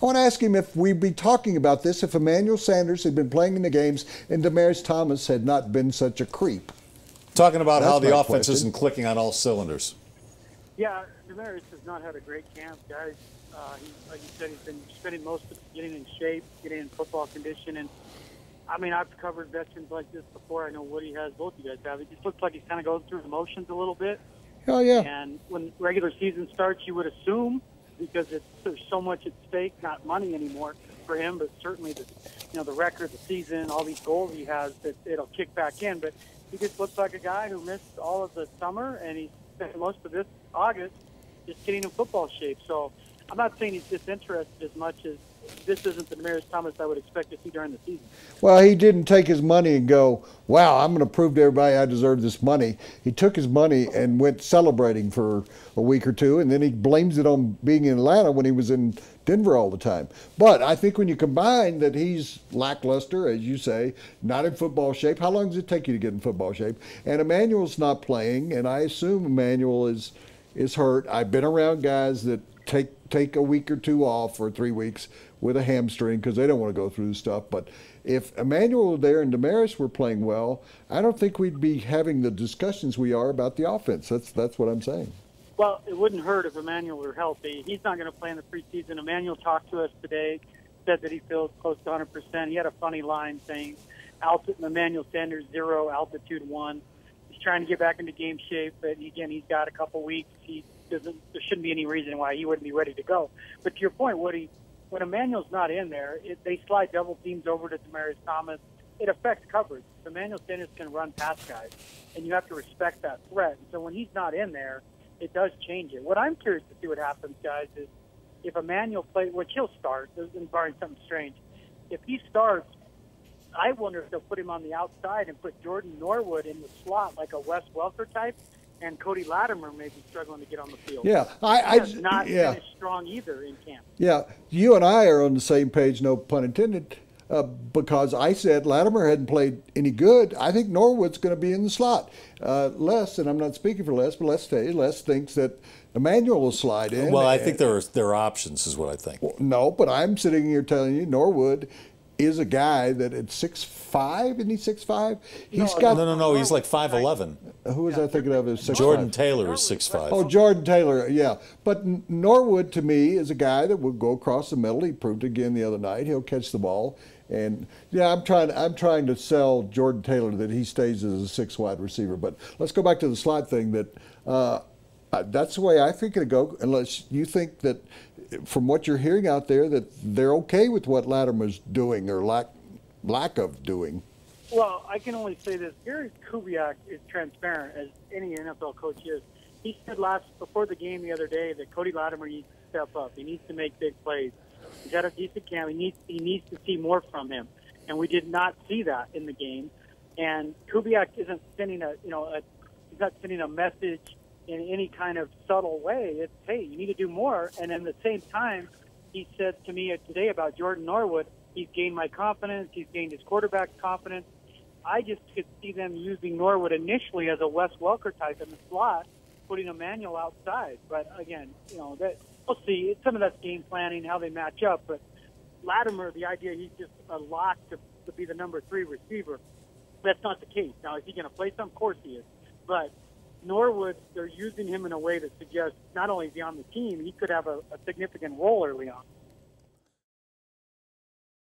I want to ask him if we'd be talking about this if Emmanuel Sanders had been playing in the games and Demaryius Thomas had not been such a creep. Talking about That's how the my offense question. isn't clicking on all cylinders. Yeah, Demaryius has not had a great camp, guys. Like you said, he's been spending most of it getting in shape, getting in football condition. And, I mean, I've covered veterans like this before. I know Woody has, both you guys have. It just looks like he's kind of going through the motions a little bit. Oh, yeah. And when regular season starts, you would assume, because there's so much at stake, not money anymore for him, but certainly the record, the season, all these goals he has, that it'll kick back in. But he just looks like a guy who missed all of the summer, and he spent most of this August just getting in football shape. So I'm not saying he's disinterested as much as this isn't the Demaryius Thomas I would expect to see during the season. Well, he didn't take his money and go, wow, I'm going to prove to everybody I deserve this money. He took his money and went celebrating for a week or two, and then he blames it on being in Atlanta when he was in Denver all the time. But I think when you combine that he's lackluster, as you say, not in football shape. How long does it take you to get in football shape? And Emmanuel's not playing, and I assume Emmanuel is hurt. I've been around guys that take a week or two off or 3 weeks with a hamstring because they don't want to go through the stuff. But if Emmanuel were there and Demaryius were playing well, I don't think we'd be having the discussions we are about the offense. That's what I'm saying. Well, it wouldn't hurt if Emmanuel were healthy. He's not going to play in the preseason. Emmanuel talked to us today, said that he feels close to 100%. He had a funny line saying, Emmanuel Sanders 0, altitude 1. He's trying to get back into game shape, but again, he's got a couple weeks. There shouldn't be any reason why he wouldn't be ready to go. But to your point, Woody, when Emmanuel's not in there, they slide double teams over to Demaryius Thomas. It affects coverage. Emmanuel Sanders can run past guys, and you have to respect that threat. And so when he's not in there, it does change it. What I'm curious to see what happens, guys, is if Emmanuel plays, which he'll start, barring something strange. If he starts, I wonder if they'll put him on the outside and put Jordan Norwood in the slot like a Wes Welker type, and Cody Latimer may be struggling to get on the field. Yeah, he has not finished strong either in camp. Yeah, you and I are on the same page, no pun intended, because I said Latimer hadn't played any good. I think Norwood's going to be in the slot. Les, and I'm not speaking for Les, but Les thinks that Emmanuel will slide in. Well, I think there are options, is what I think. Well, no, but I'm sitting here telling you Norwood is a guy that at 6'5", isn't he 6'5"? No, he's like 5'11". Who was I thinking of as 6'5"? Jordan Taylor is 6'5". Oh, Jordan Taylor, yeah. But Norwood, to me, is a guy that will go across the middle. He proved again the other night. He'll catch the ball. And, yeah, I'm trying to sell Jordan Taylor that he stays as a 6 wide receiver. But let's go back to the slot thing. That's the way I think it'll go, unless you think that, from what you're hearing out there, that they're okay with what Latimer's doing or lack of doing. Well, I can only say this. Gary Kubiak is transparent, as any NFL coach is. He said before the game the other day that Cody Latimer needs to step up. He needs to make big plays. He's got a decent camp. He needs to see more from him, and we did not see that in the game. And Kubiak isn't sending he's not sending a message in any kind of subtle way. It's, hey, you need to do more. And at the same time, he said to me today about Jordan Norwood, he's gained my confidence. He's gained his quarterback's confidence. I just could see them using Norwood initially as a Wes Welker type in the slot, putting Emmanuel outside. But again, we'll see. Some of that's game planning, how they match up. But Latimer, the idea he's just a lock to be the number 3 receiver, that's not the case. Now, is he going to play some? Of course he is. But Norwood, they're using him in a way that suggests not only is he on the team, he could have a significant role early on.